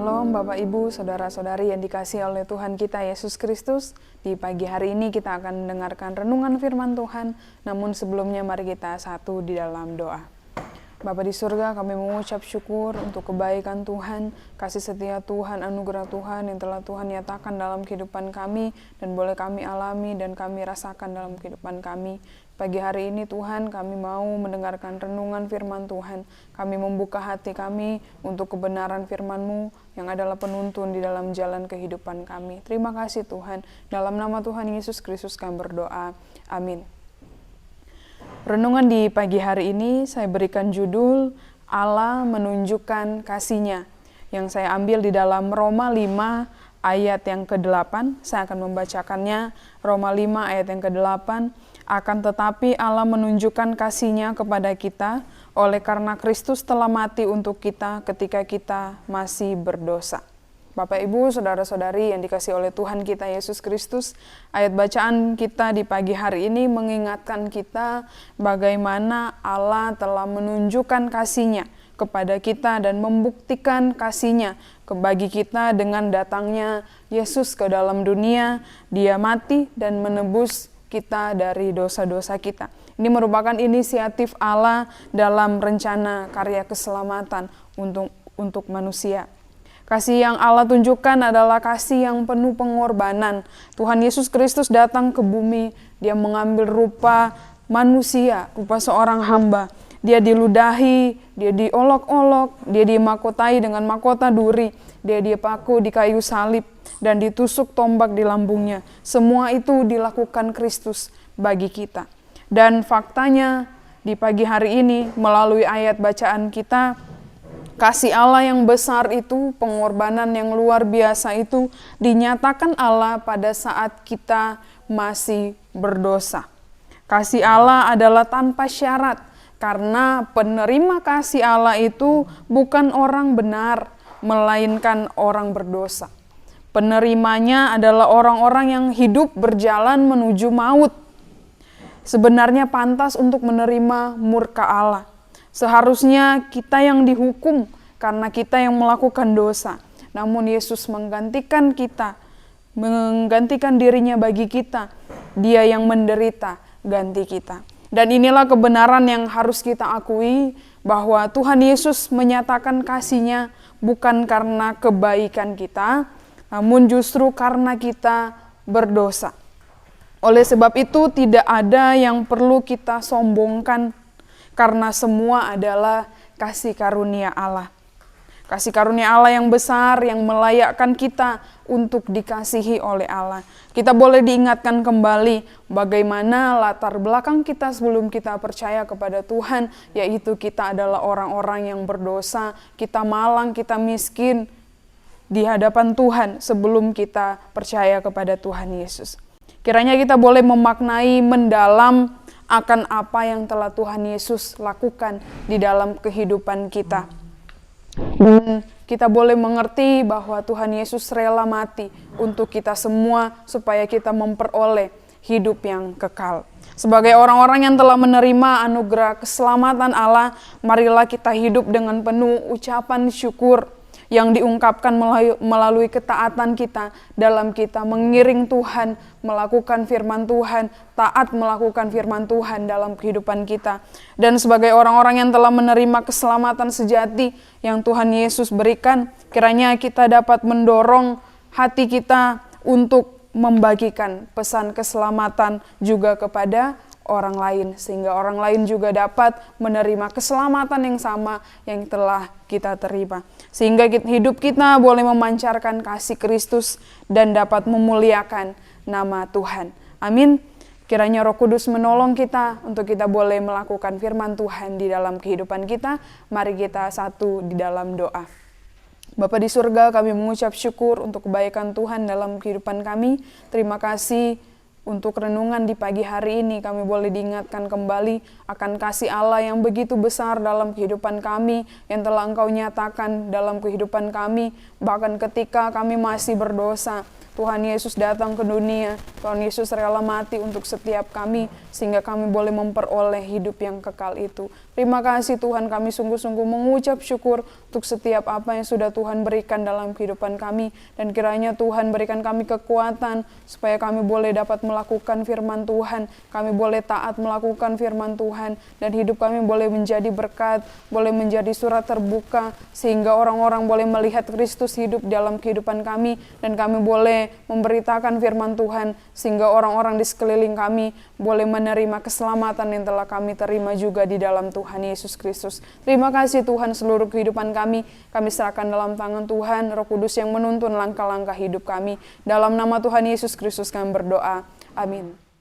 Shalom Bapak Ibu, Saudara-saudari yang dikasihi oleh Tuhan kita Yesus Kristus. Di pagi hari ini kita akan mendengarkan renungan firman Tuhan, namun sebelumnya mari kita satu di dalam doa. Bapa di surga, kami mengucap syukur untuk kebaikan Tuhan, kasih setia Tuhan, anugerah Tuhan yang telah Tuhan nyatakan dalam kehidupan kami dan boleh kami alami dan kami rasakan dalam kehidupan kami. Pagi hari ini Tuhan, kami mau mendengarkan renungan firman Tuhan. Kami membuka hati kami untuk kebenaran firman-Mu yang adalah penuntun di dalam jalan kehidupan kami. Terima kasih Tuhan. Dalam nama Tuhan Yesus Kristus kami berdoa. Amin. Renungan di pagi hari ini saya berikan judul Allah menunjukkan kasih-Nya, yang saya ambil di dalam Roma 5 ayat yang ke-8. Saya akan membacakannya. Roma 5 ayat yang ke-8. Akan tetapi Allah menunjukkan kasih-Nya kepada kita oleh karena Kristus telah mati untuk kita ketika kita masih berdosa. Bapak, Ibu, Saudara-saudari yang dikasihi oleh Tuhan kita Yesus Kristus, ayat bacaan kita di pagi hari ini mengingatkan kita bagaimana Allah telah menunjukkan kasih-Nya kepada kita dan membuktikan kasih-Nya bagi kita dengan datangnya Yesus ke dalam dunia. Dia mati dan menebus kita dari dosa-dosa kita. Ini merupakan inisiatif Allah dalam rencana karya keselamatan untuk manusia. Kasih yang Allah tunjukkan adalah kasih yang penuh pengorbanan. Tuhan Yesus Kristus datang ke bumi, Dia mengambil rupa manusia, rupa seorang hamba. Dia diludahi, Dia diolok-olok, Dia dimakotai dengan mahkota duri, Dia dipaku di kayu salib, dan ditusuk tombak di lambungnya. Semua itu dilakukan Kristus bagi kita. Dan faktanya di pagi hari ini melalui ayat bacaan kita, kasih Allah yang besar itu, pengorbanan yang luar biasa itu dinyatakan Allah pada saat kita masih berdosa. Kasih Allah adalah tanpa syarat, karena penerima kasih Allah itu bukan orang benar, melainkan orang berdosa. Penerimanya adalah orang-orang yang hidup berjalan menuju maut. Sebenarnya pantas untuk menerima murka Allah. Seharusnya kita yang dihukum karena kita yang melakukan dosa. Namun Yesus menggantikan kita, menggantikan dirinya bagi kita. Dia yang menderita ganti kita. Dan inilah kebenaran yang harus kita akui, bahwa Tuhan Yesus menyatakan kasih-Nya bukan karena kebaikan kita, namun justru karena kita berdosa. Oleh sebab itu tidak ada yang perlu kita sombongkan, karena semua adalah kasih karunia Allah. Kasih karunia Allah yang besar yang melayakkan kita untuk dikasihi oleh Allah. Kita boleh diingatkan kembali bagaimana latar belakang kita sebelum kita percaya kepada Tuhan, yaitu kita adalah orang-orang yang berdosa, kita malang, kita miskin di hadapan Tuhan sebelum kita percaya kepada Tuhan Yesus. Kiranya kita boleh memaknai mendalam akan apa yang telah Tuhan Yesus lakukan di dalam kehidupan kita. Dan kita boleh mengerti bahwa Tuhan Yesus rela mati untuk kita semua supaya kita memperoleh hidup yang kekal. Sebagai orang-orang yang telah menerima anugerah keselamatan Allah, marilah kita hidup dengan penuh ucapan syukur yang diungkapkan melalui ketaatan kita dalam kita mengiring Tuhan, melakukan firman Tuhan, taat melakukan firman Tuhan dalam kehidupan kita. Dan sebagai orang-orang yang telah menerima keselamatan sejati yang Tuhan Yesus berikan, kiranya kita dapat mendorong hati kita untuk membagikan pesan keselamatan juga kepada orang lain, sehingga orang lain juga dapat menerima keselamatan yang sama yang telah kita terima. Sehingga hidup kita boleh memancarkan kasih Kristus dan dapat memuliakan nama Tuhan. Amin. Kiranya Roh Kudus menolong kita untuk kita boleh melakukan firman Tuhan di dalam kehidupan kita. Mari kita satu di dalam doa. Bapa di surga, kami mengucap syukur untuk kebaikan Tuhan dalam kehidupan kami. Terima kasih untuk renungan di pagi hari ini, kami boleh diingatkan kembali akan kasih Allah yang begitu besar dalam kehidupan kami, yang telah Engkau nyatakan dalam kehidupan kami, bahkan ketika kami masih berdosa. Tuhan Yesus datang ke dunia, Tuhan Yesus rela mati untuk setiap kami, sehingga kami boleh memperoleh hidup yang kekal itu. Terima kasih Tuhan, kami sungguh-sungguh mengucap syukur untuk setiap apa yang sudah Tuhan berikan dalam kehidupan kami, dan kiranya Tuhan berikan kami kekuatan, supaya kami boleh dapat melakukan firman Tuhan, kami boleh taat melakukan firman Tuhan, dan hidup kami boleh menjadi berkat, boleh menjadi surat terbuka, sehingga orang-orang boleh melihat Kristus hidup dalam kehidupan kami, dan kami boleh memberitakan firman Tuhan, sehingga orang-orang di sekeliling kami boleh menerima keselamatan yang telah kami terima juga di dalam Tuhan Yesus Kristus. Terima kasih Tuhan, seluruh kehidupan kami serahkan dalam tangan Tuhan, Roh Kudus yang menuntun langkah-langkah hidup kami. Dalam nama Tuhan Yesus Kristus kami berdoa. Amin.